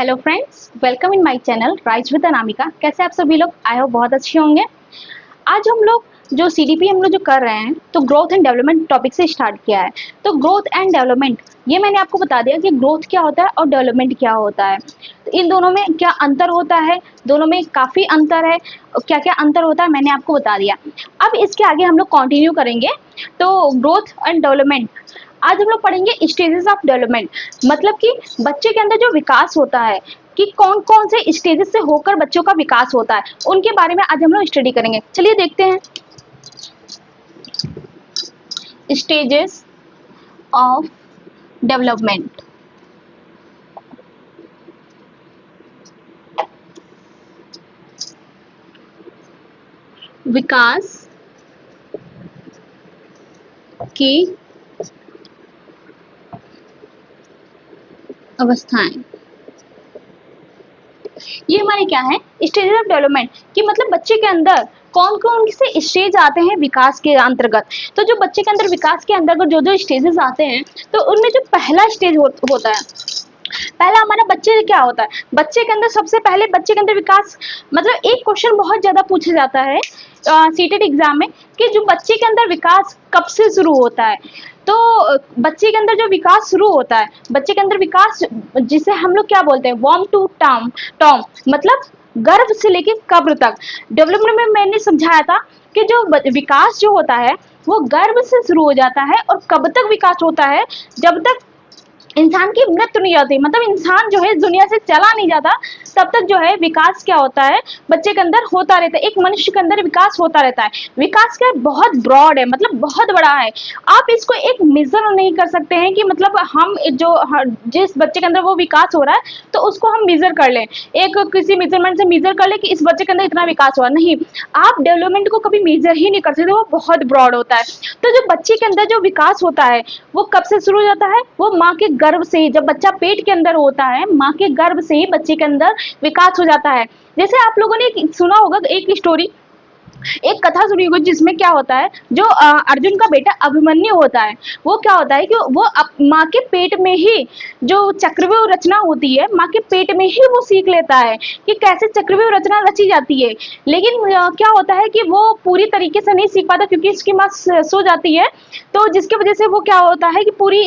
Hello friends, welcome in my channel rise with Anamika. कैसे आप सभी लोग? आई होप बहुत अच्छे होंगे। आज हम लोग जो सीडीपी हम लोग जो कर रहे हैं तो ग्रोथ एंड डेवलपमेंट टॉपिक से स्टार्ट किया है। तो ग्रोथ एंड डेवलपमेंट ये मैंने आपको बता दिया कि ग्रोथ क्या होता है और डेवलपमेंट क्या होता है। तो इन दोनों में क्या अंतर होता है, दोनों में काफ़ी अंतर है। क्या क्या अंतर होता है मैंने आपको बता दिया। अब इसके आगे हम लोग कंटिन्यू करेंगे। तो ग्रोथ एंड डेवलपमेंट आज हम लोग पढ़ेंगे स्टेजेस ऑफ डेवलपमेंट, मतलब कि बच्चे के अंदर जो विकास होता है कि कौन कौन से स्टेजेस से होकर बच्चों का विकास होता है, उनके बारे में आज हम लोग स्टडी करेंगे। चलिए देखते हैं स्टेजेस ऑफ डेवलपमेंट। विकास की अवस्थाएं, ये हमारे क्या है स्टेज ऑफ डेवलपमेंट कि मतलब बच्चे के अंदर कौन कौन से स्टेज आते हैं विकास के अंतर्गत। तो जो बच्चे के अंदर विकास के अंतर्गत जो जो स्टेजेस आते हैं तो उनमें जो पहला स्टेज होता है, पहला हमारा बच्चे क्या होता है, बच्चे के अंदर सबसे पहले बच्चे के अंदर विकास, मतलब एक क्वेश्चन बहुत ज्यादा पूछा जाता है सीटेट एग्जाम में कि जो बच्चे के अंदर विकास कब से शुरू होता है। तो बच्चे के अंदर जो विकास शुरू होता है, बच्चे के अंदर विकास जिसे हम लोग क्या बोलते हैं वॉर्म टू टर्म टर्म, मतलब गर्भ से लेके कब्र तक। डेवलपमेंट में मैंने समझाया था कि जो विकास जो होता है वो गर्भ से शुरू हो जाता है और कब तक विकास होता है, जब तक इंसान की मृत्यु नहीं आती, मतलब इंसान जो है दुनिया से चला नहीं जाता तब तक जो है विकास क्या होता है बच्चे के अंदर होता रहता है। एक मनुष्य के अंदर विकास होता रहता है। विकास क्या बहुत ब्रॉड है, मतलब बहुत बड़ा है। आप इसको एक मेजर नहीं कर सकते हैं कि मतलब हम जो जिस बच्चे के अंदर वो विकास हो रहा है तो उसको हम मेजर कर लें, एक किसी मेजरमेंट से मेजर कर ले कि इस बच्चे के अंदर इतना विकास हुआ। नहीं, आप डेवलपमेंट को कभी मेजर ही नहीं कर सकते, वो बहुत ब्रॉड होता है। तो जो बच्चे के अंदर जो विकास होता है वो कब से शुरू हो जाता है, वो माँ के गर्भ से ही, जब बच्चा पेट के अंदर होता है माँ के गर्भ से ही बच्चे के अंदर विकास हो जाता है। जैसे आप लोगों ने सुना होगा एक स्टोरी, एक कथा सुनी होगी जिसमें क्या होता है जो अर्जुन का बेटा अभिमन्यु होता है, वो क्या होता है कि वो माँ के पेट में ही जो चक्रव्यूह रचना होती है माँ के पेट में ही वो सीख लेता है कि कैसे चक्रव्यूह रचना रची जाती है। लेकिन क्या होता है कि वो पूरी तरीके से नहीं सीख पाता क्योंकि उसकी माँ सो जाती है। तो जिसकी वजह से वो क्या होता है कि पूरी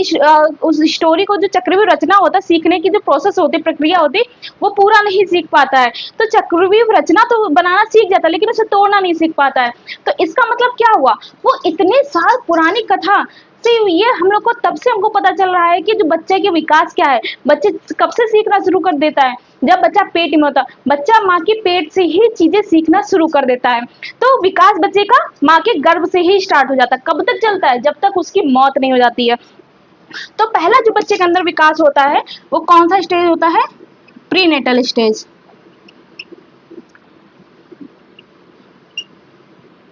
उस स्टोरी को जो चक्रव्यूह रचना होता है, सीखने की जो प्रोसेस होती है, प्रक्रिया होती है, वो पूरा नहीं सीख पाता है। तो चक्रव्यूह रचना तो बनाना सीख जाता है लेकिन उसे तोड़ना नहीं सीख पाता है। तो इसका मतलब क्या हुआ, वो इतने साल पुरानी कथा से ये हम लोग को तब से हमको पता चल रहा है कि जो बच्चे के विकास क्या है, बच्चे कब से सीखना शुरू कर देता है, जब बच्चा पेट में होता, बच्चा माँ के पेट से ही चीजें सीखना शुरू कर देता है। तो विकास बच्चे का माँ के गर्भ से ही स्टार्ट हो जाता है। कब तक चलता है, जब तक उसकी मौत नहीं हो जाती है। तो पहला जो बच्चे के अंदर विकास होता है वो कौन सा स्टेज होता है, प्रीनेटल स्टेज।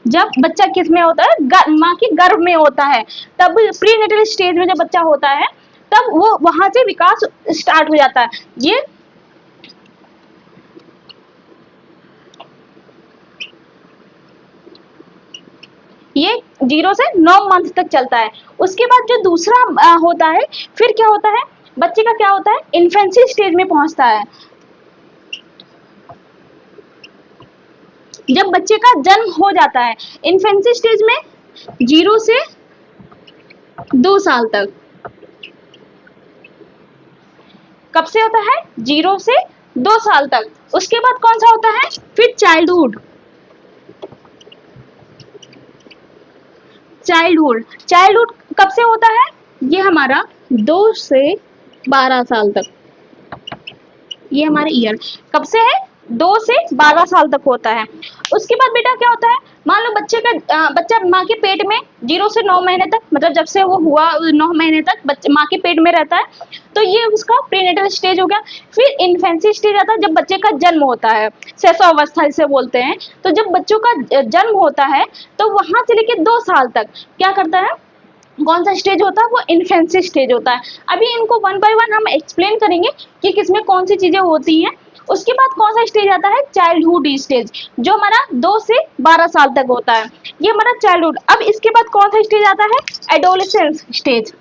जब बच्चा किस में होता है, माँ के गर्भ में होता है, तब प्रीनेटल स्टेज में जब बच्चा होता है तब वो वहां से विकास स्टार्ट हो जाता है। ये 0 से 9 मंथ तक चलता है। उसके बाद जो दूसरा होता है, फिर क्या होता है बच्चे का, क्या होता है इन्फेंसी स्टेज में पहुंचता है। जब बच्चे का जन्म हो जाता है इन्फेंसी स्टेज में 0 से 2 साल तक। कब से होता है, 0 से 2 साल तक। उसके बाद कौन सा होता है, फिर चाइल्डहुड। चाइल्डहुड चाइल्डहुड कब से होता है, ये हमारा 2 से 12 साल तक। ये हमारे ईयर कब से है, 2 से 12 साल तक होता है। उसके बाद बेटा क्या होता है, मान लो बच्चा माँ के पेट में 0 से 9 महीने तक, मतलब जब से वो हुआ 9 महीने तक बच्चे माँ के पेट में रहता है। तो ये उसका प्रीनेटल स्टेज हो गया। फिर इन्फेंसी स्टेज आता है जब बच्चे का जन्म होता है, शैशवावस्था जिसे बोलते हैं। तो जब बच्चों का जन्म होता है तो वहां से लेके 2 साल तक क्या करता है, कौन सा स्टेज होता है, वो इन्फेंसी स्टेज होता है। अभी इनको वन बाय वन हम एक्सप्लेन करेंगे कि किसमें कौन सी चीजें होती हैं। उसके बाद कौन सा स्टेज आता है, चाइल्डहुड स्टेज, जो हमारा 2 से 12 साल तक होता है। ये हमारा चाइल्डहुड। अब इसके बाद कौन सा स्टेज आता है, एडोलेसेंस स्टेज।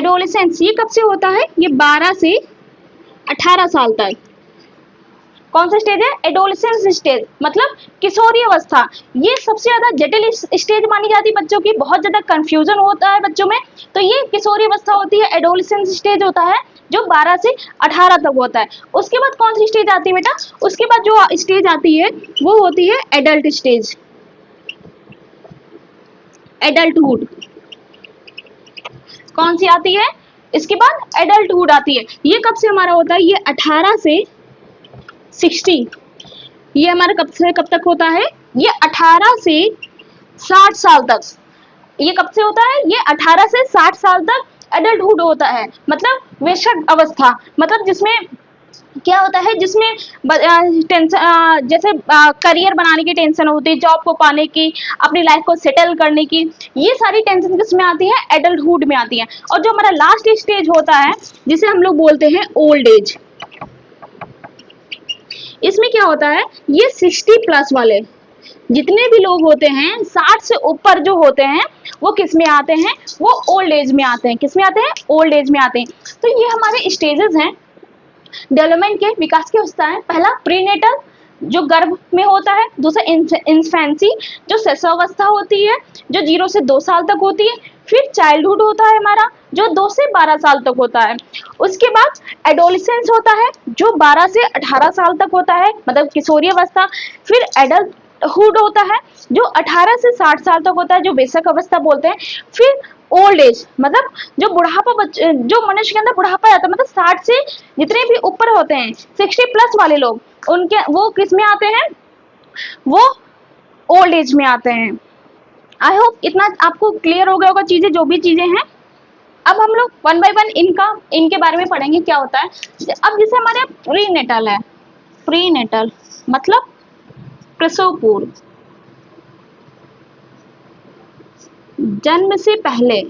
एडोलेसेंस ये कब से होता है? ये 12 से 18 साल तक। कौन सा स्टेज है? एडोलेसेंस स्टेज, मतलब किशोरी अवस्था। ये सबसे ज्यादा जटिल स्टेज मानी जाती है बच्चों की, बहुत ज्यादा कंफ्यूजन होता है बच्चों में। तो ये किशोरी अवस्था होती है, एडोलेसेंस स्टेज होता है जो 12 से 18 तक होता है। उसके बाद कौन सी स्टेज आती है बेटा? उसके बाद जो स्टेज आती है वो होती है एडल्ट स्टेज, एडल्टहुड। कौन सी आती है? इसके बाद एडल्टहुड आती है। ये कब से हमारा होता है? ये 18 से 60। ये हमारा कब से कब तक होता है? ये 18 से 60 साल तक। ये कब से होता है? ये 18 से 60 साल तक एडल्टहुड होता है, मतलब वयस्क अवस्था। मतलब जिसमें क्या होता है, जिसमें टेंशन, जैसे करियर बनाने की टेंशन होती है, जॉब को पाने की, अपनी लाइफ को सेटल करने की, ये सारी टेंशन किसमें आती है? एडल्टहुड में आती है। और जो हमारा लास्ट स्टेज होता है जिसे हम लोग बोलते हैं ओल्ड एज, इसमें क्या होता है? ये 60 प्लस वाले जितने भी लोग होते हैं, 60 से ऊपर जो होते हैं, वो किस में आते हैं? वो ओल्ड एज में आते हैं। किस में आते हैं? ओल्ड एज में आते हैं। तो ये हमारे स्टेजेस हैं डेवलपमेंट के, विकास की अवस्था है। पहला प्रीनेटल जो गर्भ में होता है, दूसरा इन्फेंसी जो शिशुअवस्था होती है जो 0 से 2 साल तक होती है, फिर चाइल्डहुड होता है हमारा जो 2 से 12 साल तक होता है। उसके बाद एडोलेसेंस होता है जो 12 से 18 साल तक होता है, मतलब किशोरी अवस्था। फिर एडल्टहुड होता है जो 18 से 60 साल तक होता है, जो वयस्क अवस्था बोलते हैं। फिर ओल्ड एज, मतलब जो बुढ़ापा, जो मनुष्य के अंदर बुढ़ापा आता है, मतलब 60 से जितने भी ऊपर होते हैं, 60 प्लस वाले लोग, उनके वो किस में आते हैं? वो ओल्ड एज में आते हैं। आई होप इतना आपको क्लियर हो गया होगा चीजें, जो भी चीजें हैं। अब हम लोग वन बाय वन इनके बारे में पढ़ेंगे क्या होता है। अब जैसे हमारे प्रीनेटल है, प्रीनेटल मतलब प्रसव पूर्व, जन्म से पहले।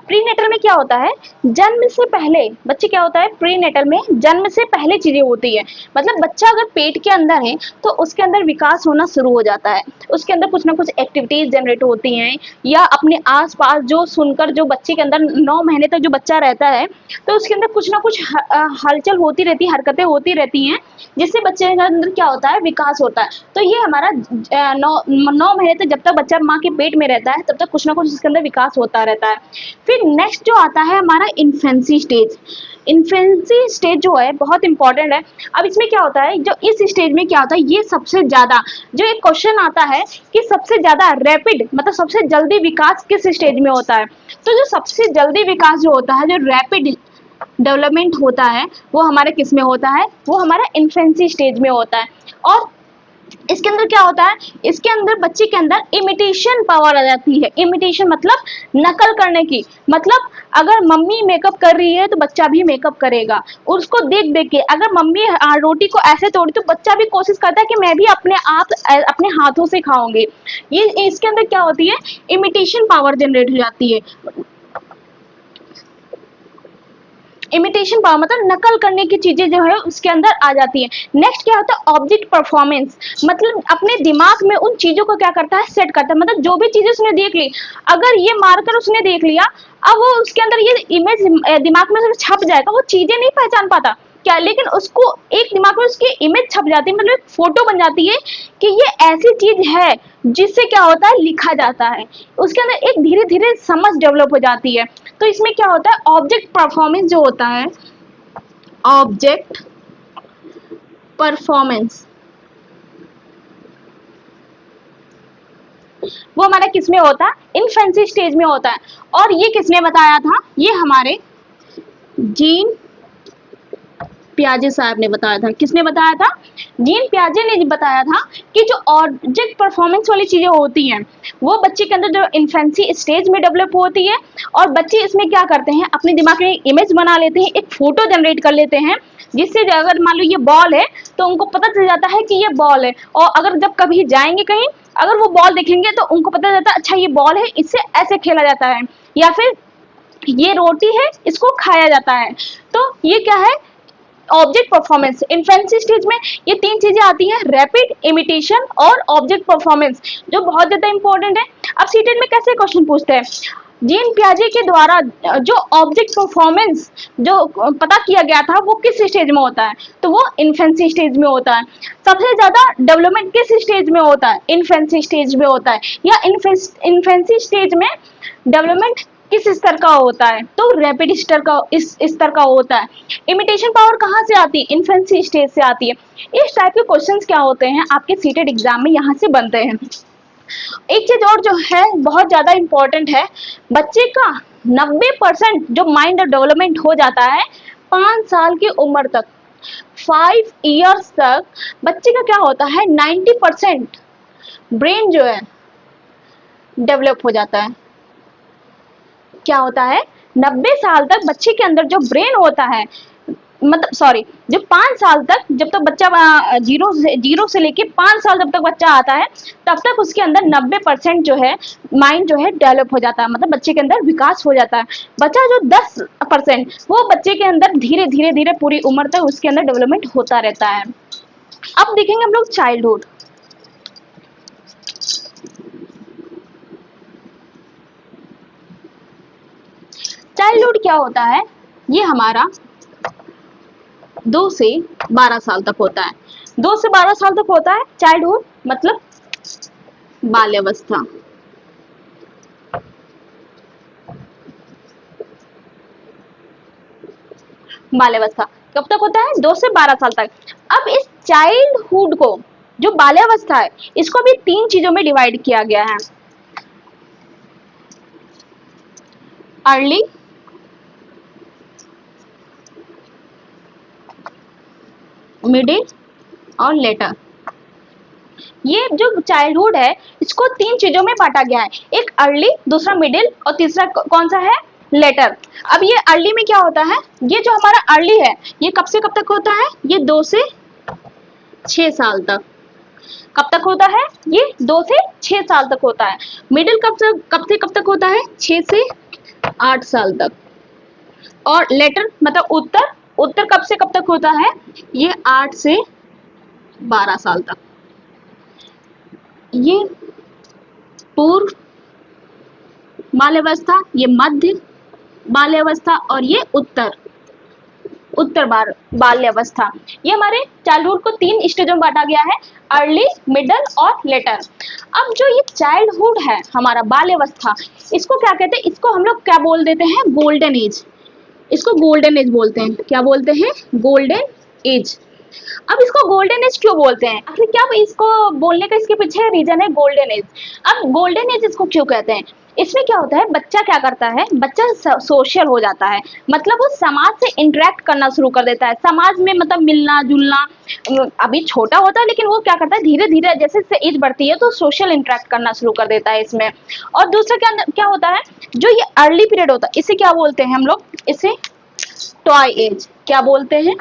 प्रीनेटल में क्या होता है? जन्म से पहले बच्चे क्या होता है? प्रीनेटल में जन्म से पहले चीजें होती है। मतलब बच्चा अगर पेट के अंदर है तो उसके अंदर विकास होना शुरू हो जाता है, उसके अंदर कुछ ना कुछ एक्टिविटीज जनरेट होती हैं, या अपने आसपास जो सुनकर, जो बच्चे के अंदर 9 महीने तक जो बच्चा रहता है तो उसके अंदर कुछ ना कुछ हलचल होती रहती है, हरकतें होती रहती हैं, जिससे बच्चे के अंदर क्या होता है? विकास होता है। तो ये हमारा 9 महीने तक जब तक बच्चा माँ के पेट में रहता है तब तक कुछ ना कुछ इसके अंदर विकास होता रहता है। फिर नेक्स्ट जो आता है हमारा इन्फेंसी स्टेज। इन्फेंसी स्टेज जो है बहुत इंपॉर्टेंट है। अब इसमें क्या होता है? जो इस स्टेज में क्या होता है, ये सबसे ज्यादा जो एक क्वेश्चन आता है कि सबसे ज्यादा रैपिड, मतलब सबसे जल्दी विकास किस स्टेज में होता है? तो जो सबसे जल्दी विकास जो होता है, जो रैपिड डेवलपमेंट होता है, वो हमारे किस में होता है? वो हमारा इन्फेंसी स्टेज में होता है। और इसके अंदर क्या होता है? इसके अंदर बच्चे के अंदर इमिटेशन पावर आ जाती है। इमिटेशन मतलब नकल करने की, मतलब अगर मम्मी मेकअप कर रही है तो बच्चा भी मेकअप करेगा, उसको देख देख के। अगर मम्मी रोटी को ऐसे तोड़ी तो बच्चा भी कोशिश करता है कि मैं भी अपने आप अपने हाथों से खाऊंगी। ये इसके अंदर क्या होती है? इमिटेशन पावर जनरेट हो जाती है। इमिटेशन पावर मतलब नकल करने की चीजें जो है उसके अंदर आ जाती है। नेक्स्ट क्या होता है? ऑब्जेक्ट परफॉर्मेंस, मतलब अपने दिमाग में उन चीजों को क्या करता है? सेट करता है। मतलब जो भी चीजें उसने देख ली, अगर ये मार्कर उसने देख लिया, अब वो उसके अंदर ये इमेज दिमाग में छप जाएगा। वो चीजें नहीं पहचान पाता क्या, लेकिन उसको एक दिमाग में उसकी इमेज छप जाती है, मतलब एक फोटो बन जाती है कि ये ऐसी चीज है, जिससे क्या होता है? लिखा जाता है। उसके अंदर एक धीरे धीरे समझ डेवलप हो जाती है। तो इसमें क्या होता है? ऑब्जेक्ट परफॉर्मेंस जो होता है, ऑब्जेक्ट परफॉर्मेंस, वो हमारा किस में होता है? इन्फेंसी स्टेज में होता है। और ये किसने बताया था? ये हमारे जीन पियाजे साहब ने बताया था। किसने बताया था? जीन पियाजे ने बताया था कि जो ऑब्जेक्ट परफॉर्मेंस वाली चीजें होती हैं वो बच्चे के अंदर जो इन्फेंसी स्टेज में डेवलप होती है, और बच्चे इसमें क्या करते हैं? अपने दिमाग में इमेज बना लेते हैं, एक फोटो जनरेट कर लेते हैं, जिससे अगर मान लो ये बॉल है तो उनको पता चल जाता है कि ये बॉल है। और अगर जब कभी जाएंगे कहीं, अगर वो बॉल देखेंगे तो उनको पता चलता है अच्छा ये बॉल है, इससे ऐसे खेला जाता है, या फिर ये रोटी है, इसको खाया जाता है। तो ये क्या है? ऑब्जेक्ट परफॉर्मेंस, इन्फेंसी स्टेज में ये तीन चीजें आती हैं, रैपिड, इमिटेशन और ऑब्जेक्ट परफॉर्मेंस, जो बहुत ज्यादा इंपॉर्टेंट है। अब सीटेट में कैसे क्वेश्चन पूछते हैं, जीन पियाजे के द्वारा जो ऑब्जेक्ट परफॉर्मेंस जो पता किया गया था वो किस स्टेज में होता है, तो वो इन्फेंसी स्टेज में होता है। सबसे ज्यादा डेवलपमेंट किस स्टेज में होता है, इन्फेंसी स्टेज में होता है, या इन्फेंसी स्टेज में डेवलपमेंट किस स्तर का होता है, तो रैपिड स्तर का, इस स्तर का होता है। इमिटेशन पावर कहाँ से आती है, इन्फेंसी स्टेज से आती है। इस टाइप के क्वेश्चंस क्या होते हैं आपके सीटेट एग्जाम में, यहाँ से बनते हैं। एक चीज और जो है बहुत ज्यादा इंपॉर्टेंट है, बच्चे का 90% जो माइंड डेवलपमेंट हो जाता है 5 साल की उम्र तक, 5 इयर्स तक बच्चे का क्या होता है, 90% ब्रेन जो है डेवलप हो जाता है। क्या होता है, 90 साल तक बच्चे के अंदर जो ब्रेन होता है, मतलब सॉरी, जो 5 साल तक, जब तक बच्चा जीरो से लेके 5 साल जब तक बच्चा आता है, तब तक उसके अंदर 90% जो है माइंड जो है डेवलप हो जाता है, मतलब बच्चे के अंदर विकास हो जाता है। बच्चा जो 10% वो बच्चे के अंदर धीरे धीरे धीरे पूरी उम्र तक उसके अंदर डेवलपमेंट होता रहता है। अब देखेंगे हम लोग चाइल्डहुड। चाइल्डहुड क्या होता है, ये हमारा 2 से 12 साल तक होता है। 2 से 12 साल तक होता है चाइल्डहुड, मतलब बाल्यावस्था। बाल्यावस्था कब तक होता है, 2 से 12 साल तक। अब इस चाइल्डहुड को, जो बाल्यावस्था है, इसको भी 3 चीजों में डिवाइड किया गया है, अर्ली, मिडिल और लेटर। ये जो चाइल्डहुड है इसको 3 चीजों में बांटा गया है, एक अर्ली, दूसरा मिडिल और तीसरा कौन सा है, लेटर। अब ये अर्ली में क्या होता है, ये जो हमारा अर्ली है ये कब से कब तक होता है, ये 2 से 6 साल तक। कब तक होता है, ये 2 से 6 साल तक होता है। मिडिल कब से कब तक होता है, 6 से 8 साल तक। और लेटर मतलब उत्तर, उत्तर कब से कब तक होता है, ये 8 से 12 साल तक। ये पूर्व बाल्यावस्था, ये मध्य बाल्यावस्था और ये उत्तर बाल्यावस्था। ये हमारे चाइल्डहुड को 3 स्टेजों में बांटा गया है, अर्ली, मिडल और लेटर। अब जो ये चाइल्डहुड है हमारा बाल्यावस्था, इसको क्या कहते हैं, इसको हम लोग क्या बोल देते हैं, गोल्डन एज। इसको गोल्डन एज बोलते हैं, क्या बोलते हैं, गोल्डन एज। अब इसको गोल्डन एज क्यों बोलते हैं, आखिर क्या इसको बोलने का इसके पीछे रीजन है, गोल्डन एज। अब गोल्डन एज इसको क्यों कहते हैं, इसमें क्या होता है, बच्चा क्या करता है, बच्चा सोशल हो जाता है, मतलब वो समाज से इंटरेक्ट करना शुरू कर देता है, समाज में मतलब मिलना जुलना। अभी छोटा होता है लेकिन वो क्या करता है, धीरे धीरे जैसे एज बढ़ती है तो सोशल इंटरेक्ट करना शुरू कर देता है इसमें। और दूसरा क्या होता है, जो ये अर्ली पीरियड होता है इसे क्या बोलते हैं हम लोग, इसे टॉय एज। क्या बोलते हैं,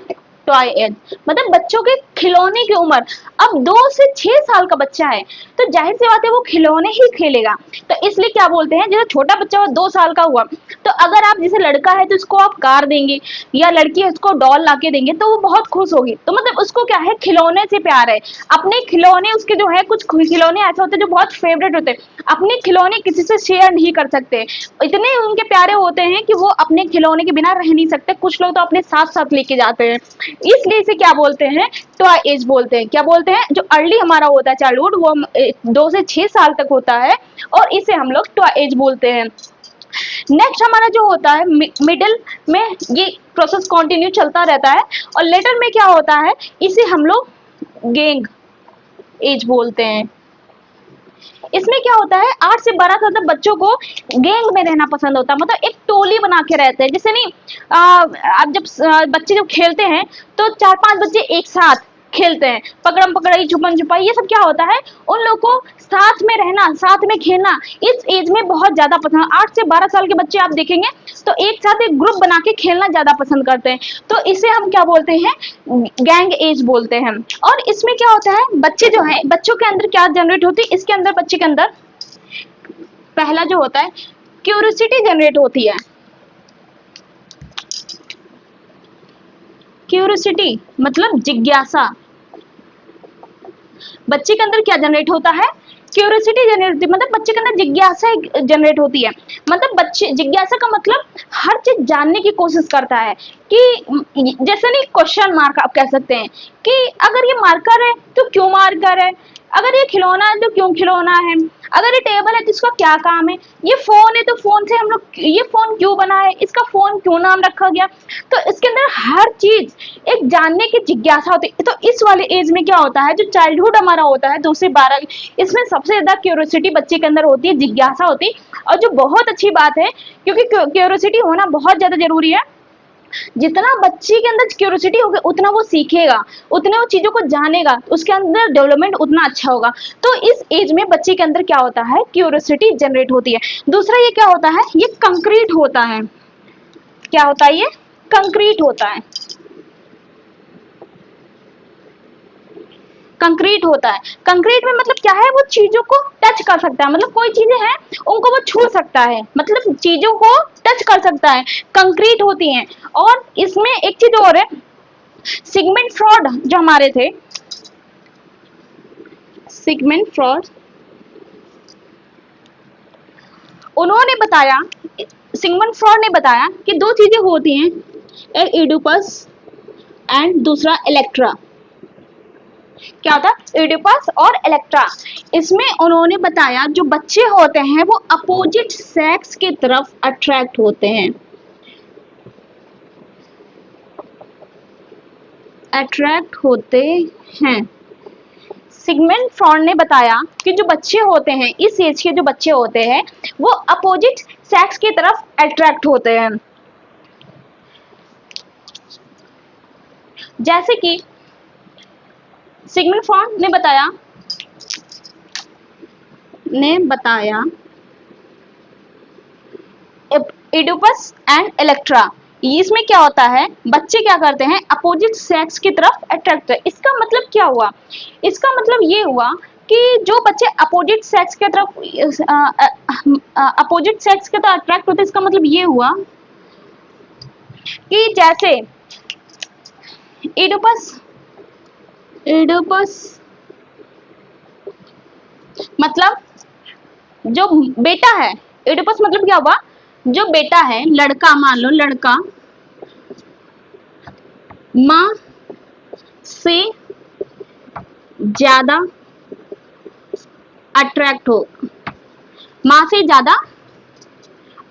टॉय एज, मतलब बच्चों के खिलौने की उम्र। अब 2 से 6 साल का बच्चा है तो जाहिर सी बात है वो खिलौने ही खेलेगा, तो इसलिए क्या बोलते हैं, जैसे छोटा बच्चा हुआ 2 साल का हुआ, तो अगर आप जैसे लड़का है तो उसको आप कार देंगे, या लड़की है उसको डॉल ला के देंगे तो वो बहुत खुश होगी, तो मतलब उसको क्या है, खिलौने से प्यार है। अपने खिलौने उसके जो है, कुछ खिलौने ऐसे होते हैं जो बहुत फेवरेट होते हैं, अपने खिलौने किसी से शेयर नहीं कर सकते, इतने उनके प्यारे होते हैं कि वो अपने खिलौने के बिना रह नहीं सकते। कुछ लोग तो अपने साथ साथ लेके जाते हैं, इसलिए इसे क्या बोलते हैं, टॉय एज बोलते हैं। क्या बोलते हैं, जो अर्ली हमारा होता है चाइल्डहुड वो 2 से 6 साल तक होता है और इसे हम लोग टॉय एज बोलते हैं। नेक्स्ट हमारा जो होता है मिडिल में, ये प्रोसेस कंटिन्यू चलता रहता है। और लेटर में क्या होता है, इसे हम लोग गैंग एज बोलते हैं। इसमें क्या होता है, 8 से 12 साल तक बच्चों को गैंग में रहना पसंद होता है, मतलब एक टोली बना के रहते हैं। जैसे नहीं, अब जब बच्चे जब खेलते हैं तो 4-5 बच्चे एक साथ खेलते हैं, पकड़म पकड़ाई, छुपन छुपाई, ये सब क्या होता है, उन लोगों को साथ में रहना, साथ में खेलना इस एज में बहुत ज्यादा पसंद। 8 से 12 साल के बच्चे आप देखेंगे तो एक साथ एक ग्रुप बना के खेलना ज्यादा पसंद करते हैं, तो इसे हम क्या बोलते हैं, गैंग एज बोलते हैं। और इसमें क्या होता है, बच्चे जो है, बच्चों के अंदर क्या जनरेट होती है, इसके अंदर बच्चे के अंदर पहला जो होता है क्यूरियोसिटी जनरेट होती है। क्यूरियोसिटी मतलब जिज्ञासा, बच्चे के अंदर क्या जनरेट होता है, क्यूरियोसिटी जनरेट होती है, मतलब बच्चे के अंदर जिज्ञासा जनरेट होती है। मतलब बच्चे, जिज्ञासा का मतलब हर चीज जानने की कोशिश करता है कि जैसे नहीं क्वेश्चन मार्क आप कह सकते हैं कि अगर ये मार्कर है तो क्यों मार्कर है, अगर ये खिलौना है तो क्यों खिलौना है, अगर ये टेबल है तो इसका क्या काम है, ये फोन है तो फोन से हम लोग, ये फोन क्यों बना है, इसका फोन क्यों नाम रखा गया। तो इसके अंदर हर चीज एक जानने की जिज्ञासा होती है। तो इस वाले एज में क्या होता है, जो चाइल्डहुड हमारा होता है 2 से 12, इसमें सबसे ज्यादा क्यूरियोसिटी बच्चे के अंदर होती है, जिज्ञासा होती है। और जो बहुत अच्छी बात है, क्योंकि क्यूरियोसिटी होना बहुत ज्यादा जरूरी है। जितना बच्चे के अंदर क्यूरियोसिटी होगी उतना वो सीखेगा, उतने वो चीजों को जानेगा, उसके अंदर डेवलपमेंट उतना अच्छा होगा। तो इस एज में बच्चे के अंदर क्या होता है, क्यूरियोसिटी जनरेट होती है। दूसरा ये क्या होता है, ये कंक्रीट होता है। क्या होता है, ये कंक्रीट होता है, कंक्रीट होता है। कंक्रीट में मतलब क्या है, वो चीजों को टच कर सकता है, मतलब कोई चीजें हैं उनको वो छू सकता है, मतलब चीजों को टच कर सकता है, कंक्रीट होती हैं। और इसमें एक चीज और है, सिगमंड फ्रॉड जो हमारे थे, सिगमंड फ्रॉड, उन्होंने बताया, सिगमंड फ्रॉड ने बताया कि 2 चीजें होती हैं, एक इडिपस एंड दूसरा इलेक्ट्रा। क्या होता है, इडिपस और इलेक्ट्रा। इसमें उन्होंने बताया जो बच्चे होते हैं वो अपोजिट सेक्स की तरफ अट्रैक्ट होते हैं, अट्रैक्ट होते हैं। सिगमंड फ्रॉड ने बताया कि जो बच्चे होते हैं, इस एज के जो बच्चे होते हैं वो अपोजिट सेक्स की तरफ अट्रैक्ट होते हैं। जैसे कि सिगमंड फ्रॉड ने बताया इडिपस एंड इलेक्ट्रा। इसमें क्या होता है, बच्चे क्या करते हैं, अपोजिट सेक्स की तरफ अट्रैक्ट है। इसका मतलब क्या हुआ, इसका मतलब ये हुआ कि जो बच्चे अपोजिट सेक्स की तरफ अपोजिट सेक्स की तरफ अट्रैक्ट होते हैं, इसका मतलब ये हुआ कि जैसे इडिपस, इडिपस मतलब जो बेटा है, इडिपस मतलब क्या हुआ, जो बेटा है, लड़का, मान लो लड़का माँ से ज्यादा अट्रैक्ट हो, माँ से ज्यादा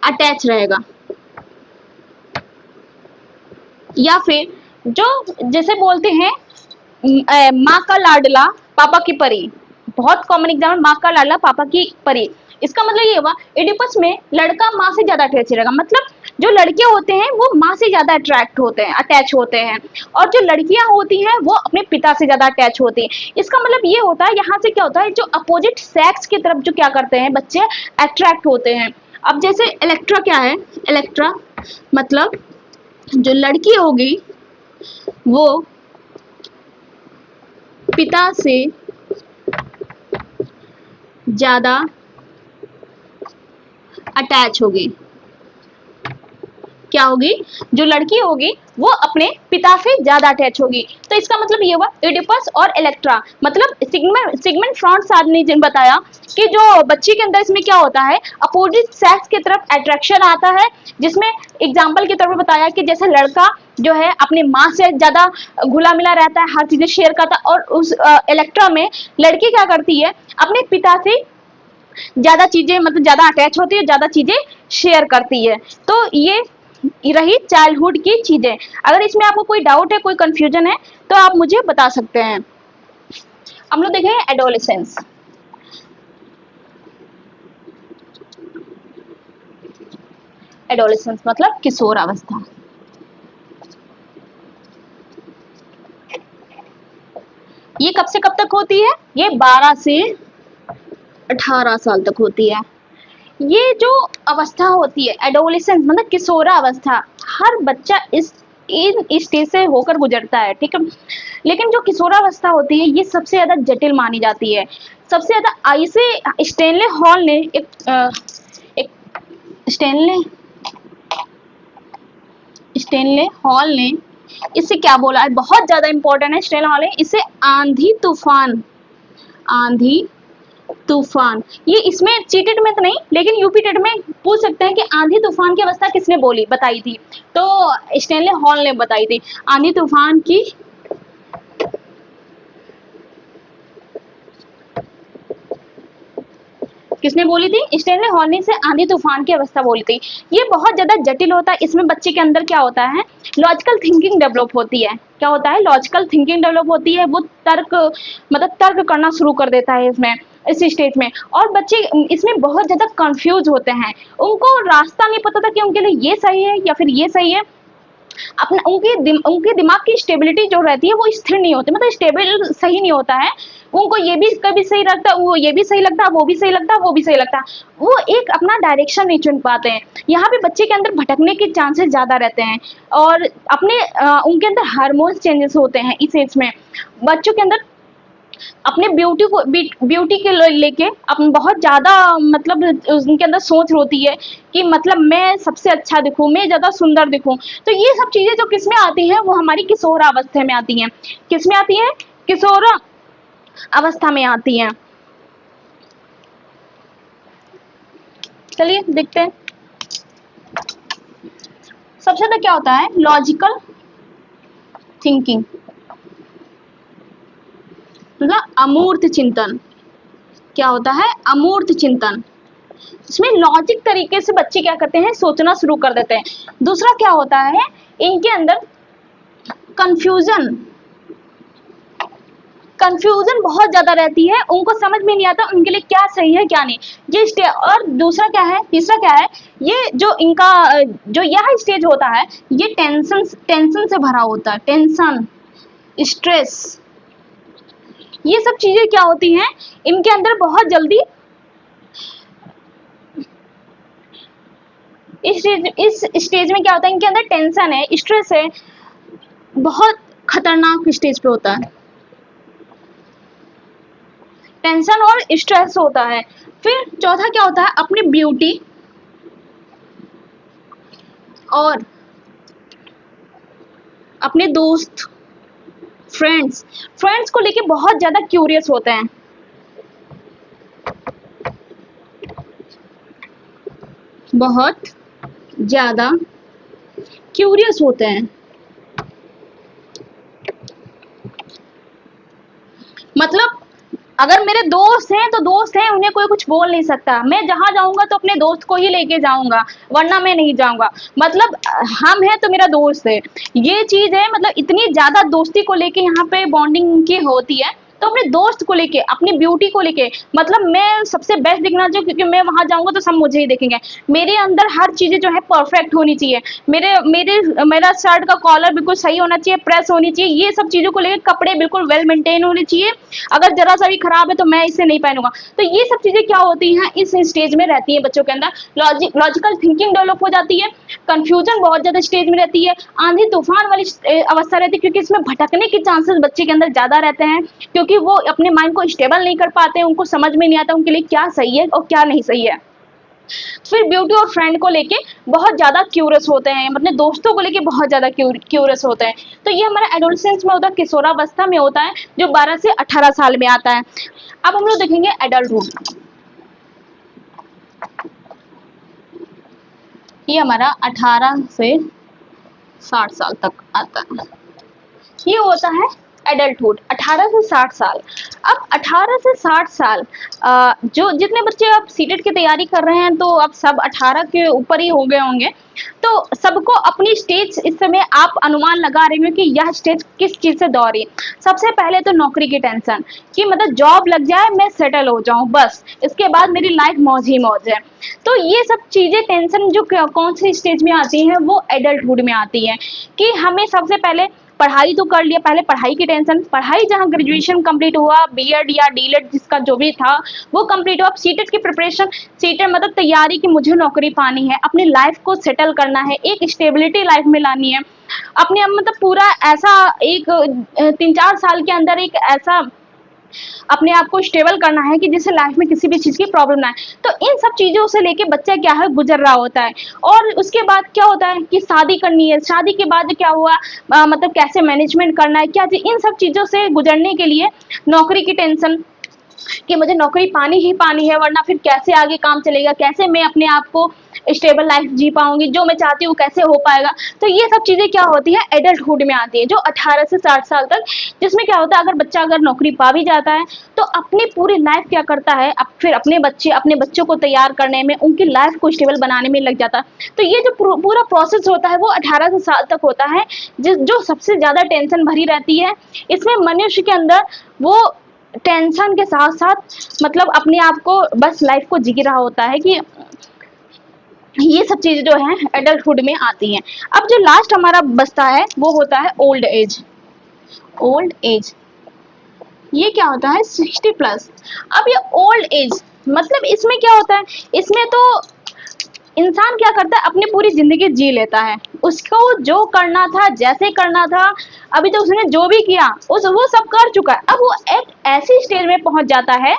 अटैच रहेगा, या फिर जो जैसे बोलते हैं माँ का लाडला पापा की परी, बहुत कॉमन एग्जाम्पल, माँ का लाडला पापा की परी। इसका मतलब ये हुआ इडिपस में लड़का माँ से ज्यादा अटैच रहेगा, मतलब जो लड़के होते हैं वो माँ से ज्यादा अट्रैक्ट होते हैं, अटैच होते हैं, और जो लड़कियां होती हैं वो अपने पिता से ज्यादा अटैच होती हैं। इसका मतलब ये होता है, यहाँ से क्या होता है, जो अपोजिट सेक्स की तरफ जो क्या करते हैं बच्चे, अट्रैक्ट होते हैं। अब जैसे इलेक्ट्रा क्या है, इलेक्ट्रा मतलब जो लड़की होगी वो पिता से ज्यादा अटैच होगी, क्या होगी, जो लड़की होगी वो अपने पिता से ज्यादा अटैच होगी। तो इसका मतलब ये हुआ इडिपस और इलेक्ट्रा, मतलब सिगमंड फ्रॉड साहब ने बताया कि जो बच्ची के अंदर इसमें क्या होता है, अपोजिट सेक्स की तरफ अट्रैक्शन आता है, जिसमें एग्जाम्पल के तौर पर बताया कि जैसे लड़का जो है अपनी माँ से ज्यादा घुला मिला रहता है, हर चीजें शेयर करता है, और उस इलेक्ट्रा में लड़की क्या करती है, अपने पिता से ज्यादा चीजें, मतलब ज्यादा अटैच होती है, ज्यादा चीजें शेयर करती है। तो ये रही चाइल्डहुड की चीजें। अगर इसमें आपको कोई डाउट है, कोई कंफ्यूजन है तो आप मुझे बता सकते हैं। हम लोग देखें एडोलेसेंस। एडोलेसेंस मतलब किशोर अवस्था। ये कब से कब तक होती है, ये 12 से 18 साल तक होती है। ये जो अवस्था होती है एडोलेसेंस मतलब किशोरा अवस्था, हर बच्चा इस इन स्टेज से होकर गुजरता है, ठीक है। लेकिन जो किशोरावस्था होती है ये सबसे ज्यादा जटिल मानी जाती है, सबसे ज्यादा। इसे स्टेनले हॉल ने एक स्टेनले हॉल ने इससे क्या बोला है, बहुत ज्यादा इंपॉर्टेंट है स्टेल वाले, इससे आंधी तूफान, आंधी तूफान, ये इसमें चीटेड में तो नहीं लेकिन यूपी टेट में पूछ सकते हैं कि आंधी तूफान की अवस्था किसने बोली बताई थी, तो स्टेनले हॉल ने बताई थी आंधी तूफान की किसने बोली थी, स्टेनले हॉल ने से आंधी तूफान की अवस्था बोली थी। ये बहुत ज्यादा जटिल होता है, इसमें बच्चे के अंदर क्या होता है, लॉजिकल थिंकिंग डेवलप होती है, क्या होता है, लॉजिकल थिंकिंग डेवलप होती है, वो तर्क मतलब तर्क करना शुरू कर देता है इसमें, इस स्टेज में। और बच्चे इसमें बहुत ज्यादा कंफ्यूज होते हैं, उनको रास्ता नहीं पता था कि उनके लिए ये सही है या फिर ये सही है, अपना उनके दिमाग की स्टेबिलिटी जो रहती है वो स्थिर नहीं होती, मतलब स्टेबल सही नहीं होता है, उनको ये भी कभी सही लगता, वो ये भी सही लगता, वो भी सही लगता, वो भी सही लगता, वो एक अपना डायरेक्शन नहीं चुन पाते हैं। यहाँ पे बच्चे के अंदर भटकने के चांसेस ज्यादा रहते हैं और अपने उनके अंदर हार्मोन्स चेंजेस होते हैं इस एज में। बच्चों के अंदर अपने ब्यूटी के लेके अपन बहुत ज्यादा मतलब उनके अंदर सोच होती है कि मतलब मैं सबसे अच्छा दिखूं, मैं ज्यादा सुंदर दिखूं। तो ये सब चीजें जो किसमें आती हैं वो हमारी किशोरावस्था में आती हैं। किसमें आती हैं, किशोर अवस्था में आती हैं। चलिए देखते हैं। सबसे ज्यादा क्या होता है, लॉजिकल थिंकिंग, मतलब अमूर्त चिंतन। क्या होता है, अमूर्त चिंतन। इसमें लॉजिक तरीके से बच्चे क्या करते हैं, सोचना शुरू कर देते हैं। दूसरा क्या होता है, इनके अंदर कंफ्यूजन, कंफ्यूजन बहुत ज्यादा रहती है, उनको समझ में नहीं आता उनके लिए क्या सही है क्या नहीं। ये स्टेज, और दूसरा क्या है, तीसरा क्या है, ये जो इनका जो यह स्टेज होता है ये टेंशन से भरा होता है, टेंशन, स्ट्रेस, ये सब चीजें क्या होती हैं इनके अंदर बहुत जल्दी इस स्टेज में क्या होता है, इनके अंदर टेंशन है, स्ट्रेस है, बहुत खतरनाक स्टेज पे होता है, टेंशन और स्ट्रेस होता है। फिर चौथा क्या होता है, अपनी ब्यूटी और अपने दोस्त, फ्रेंड्स को लेके बहुत ज्यादा क्यूरियस होते हैं, बहुत ज्यादा क्यूरियस होते हैं। मतलब अगर मेरे दोस्त हैं तो दोस्त हैं, उन्हें कोई कुछ बोल नहीं सकता, मैं जहां जाऊंगा तो अपने दोस्त को ही लेके जाऊंगा वरना मैं नहीं जाऊंगा, मतलब हम हैं तो मेरा दोस्त है, ये चीज है। मतलब इतनी ज्यादा दोस्ती को लेके यहाँ पे बॉन्डिंग की होती है। तो अपने दोस्त को लेके, अपनी ब्यूटी को लेके, मतलब मैं सबसे बेस्ट दिखना चाहिए क्योंकि मैं वहां जाऊंगा तो सब मुझे ही देखेंगे, मेरे अंदर हर चीजें जो है परफेक्ट होनी चाहिए, मेरा शर्ट का कॉलर बिल्कुल सही होना चाहिए, प्रेस होनी चाहिए, ये सब चीजों को लेकर कपड़े बिल्कुल वेल मेंटेन होने चाहिए, अगर जरा सा भी खराब है तो मैं इसे नहीं पहनूंगा। तो ये सब चीजें क्या होती हैं इस स्टेज में रहती है बच्चों के अंदर, लॉजिकल थिंकिंग डेवलप हो जाती है, कंफ्यूजन बहुत ज्यादा स्टेज में रहती है, आंधी तूफान वाली अवस्था रहती है क्योंकि इसमें भटकने के चांसेस बच्चे के अंदर ज्यादा रहते हैं क्योंकि वो अपने माइंड को स्टेबल नहीं कर पाते, उनको समझ में नहीं आता उनके लिए क्या सही है और क्या नहीं सही है। फिर ब्यूटी और फ्रेंड को लेके बहुत ज्यादा क्यूरियस होते हैं, मतलब दोस्तों को लेके बहुत ज्यादा क्यूरियस होते हैं। तो ये हमारा एडोलसेंस में होता है, किशोरावस्था में होता है, जो 12 से 18 साल में आता है। अब हम लोग देखेंगे एडल्टहुड। ये हमारा 18 से 60 साल तक आता है, ये होता है एडल्टहुड, 18 से 60 साल। अब 18 से 60 साल जो जितने बच्चे अब सीटेट की तैयारी कर रहे हैं तो अब सब 18 के ऊपर ही हो गए होंगे, तो सबको अपनी स्टेज इस समय आप अनुमान लगा रहे हो कि यह स्टेज किस चीज से दौड़ रही है। सबसे पहले तो नौकरी की टेंशन कि मतलब जॉब लग जाए, मैं सेटल हो जाऊं, बस इसके बाद मेरी लाइफ मौज ही मौज है। तो ये सब चीजें टेंशन जो कौन सी स्टेज में आती हैं वो एडल्टहुड में आती है कि हमें सबसे पहले पढ़ाई तो कर लिया, पहले पढ़ाई की टेंशन, पढ़ाई जहाँ ग्रेजुएशन कंप्लीट हुआ, बीएड या डीएड जिसका जो भी था वो कंप्लीट हुआ, अब सीटेट की प्रिपरेशन, सीटेट मतलब तैयारी कि मुझे नौकरी पानी है, अपनी लाइफ को सेटल करना है, एक स्टेबिलिटी लाइफ में लानी है अपने, मतलब पूरा ऐसा एक 3-4 साल के अंदर एक ऐसा अपने आप को स्टेबल करना है कि जिससे लाइफ में किसी भी चीज की प्रॉब्लम ना आए। तो इन सब चीजों से लेके बच्चा क्या है गुजर रहा होता है। और उसके बाद क्या होता है कि शादी करनी है, शादी के बाद क्या हुआ, मतलब कैसे मैनेजमेंट करना है, क्या इन सब चीजों से गुजरने के लिए नौकरी की टेंशन कि मुझे नौकरी पानी ही पानी है, वरना फिर कैसे आगे काम चलेगा, कैसे मैं अपने आप को स्टेबल लाइफ जी पाऊंगी, जो मैं चाहती हूँ कैसे हो पाएगा। तो ये सब चीजें क्या होती है एडल्टहुड में आती है, जो 18 से 60 साल तक, जिसमें क्या होता है अगर बच्चा अगर नौकरी पा भी जाता है तो अपनी पूरी लाइफ क्या करता है, अब फिर अपने बच्चों को तैयार करने में, उनकी लाइफ को स्टेबल बनाने में लग जाता है। तो ये जो पूरा प्रोसेस होता है वो 18 से साल तक होता है, जो सबसे ज्यादा टेंशन भरी रहती है। इसमें मनुष्य के अंदर वो टेंशन के साथ साथ मतलब अपने आप को बस लाइफ को जी रहा होता है कि ये सब चीजें जो है एडल्टहुड में आती हैं। अब जो लास्ट हमारा बचता है वो होता है ओल्ड एज। ओल्ड एज ये क्या होता है 60 प्लस। अब ये ओल्ड एज मतलब इसमें क्या होता है, इसमें तो इंसान क्या करता है अपनी पूरी जिंदगी जी लेता है, उसको जो करना था जैसे करना था अभी तो उसने जो भी किया वो सब कर चुका है। अब वो एक ऐसी स्टेज में पहुंच जाता है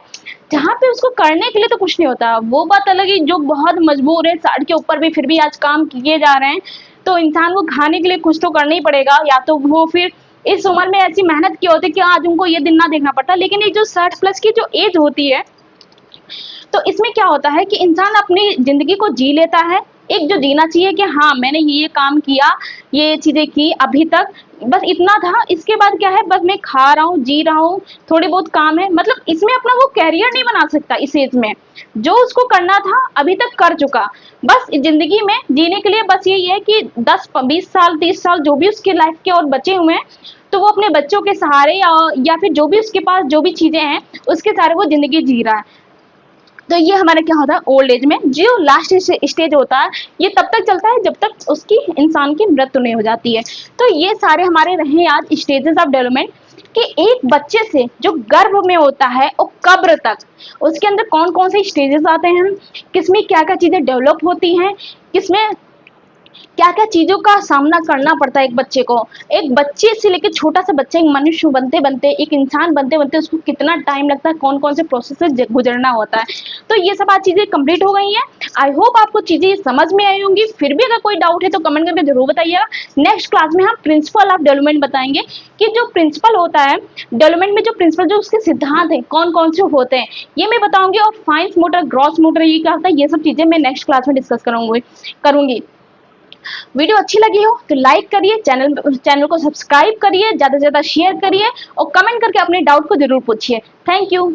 जहाँ पे उसको करने के लिए तो कुछ नहीं होता। वो बात अलग है जो बहुत मजबूर है 60 के ऊपर भी फिर भी आज काम किए जा रहे हैं, तो इंसान को खाने के लिए कुछ तो करना ही पड़ेगा, या तो वो फिर इस उम्र में ऐसी मेहनत की होती है कि आज उनको ये दिन ना देखना पड़ता। लेकिन ये जो 60 प्लस की जो एज होती है तो इसमें क्या होता है कि इंसान अपनी जिंदगी को जी लेता है, एक जो जीना चाहिए कि हाँ मैंने ये काम किया, ये चीजें की अभी तक, बस इतना था। इसके बाद क्या है बस मैं खा रहा हूँ जी रहा हूँ, थोड़े बहुत काम है, मतलब इसमें अपना वो कैरियर नहीं बना सकता इस एज में। जो उसको करना था अभी तक कर चुका, बस जिंदगी में जीने के लिए बस यही है कि 10-20 साल 30 साल जो भी उसके लाइफ के और बचे हुए हैं तो वो अपने बच्चों के सहारे या फिर जो भी उसके पास जो भी चीजें हैं उसके सहारे वो जिंदगी जी रहा है। तो ये हमारा क्या होता है ओल्ड एज में जो लास्ट स्टेज होता है ये तब तक चलता है जब तक उसकी इंसान की मृत्यु नहीं हो जाती है। तो ये सारे हमारे रहे आज स्टेजेस ऑफ डेवलपमेंट कि एक बच्चे से जो गर्भ में होता है और कब्र तक उसके अंदर कौन कौन से स्टेजेस आते हैं, किसमें क्या क्या चीजें डेवलप होती हैं, किसमें क्या क्या चीजों का सामना करना पड़ता है एक बच्चे को। एक बच्चे से लेकर छोटा सा बच्चा एक मनुष्य बनते बनते एक इंसान बनते बनते उसको कितना टाइम लगता है, कौन कौन से प्रोसेस से गुजरना होता है। तो ये सब आज चीजें कंप्लीट हो गई हैं। आई होप आपको चीजें समझ में आई होंगी। फिर भी अगर कोई डाउट है तो कमेंट करके जरूर बताइएगा। नेक्स्ट क्लास में हम प्रिंसिपल ऑफ डेवलपमेंट बताएंगे कि जो प्रिंसिपल होता है डेवलपमेंट में, जो प्रिंसिपल जो उसके सिद्धांत है कौन कौन से होते हैं ये मैं बताऊंगी। और फाइन्स मोटर ग्रॉस मोटर ये क्या होता है ये सब चीजें मैं नेक्स्ट क्लास में डिस्कस करूंगी। वीडियो अच्छी लगी हो तो लाइक करिए, चैनल को सब्सक्राइब करिए, ज्यादा से ज्यादा शेयर करिए और कमेंट करके अपने डाउट को जरूर पूछिए। Thank you.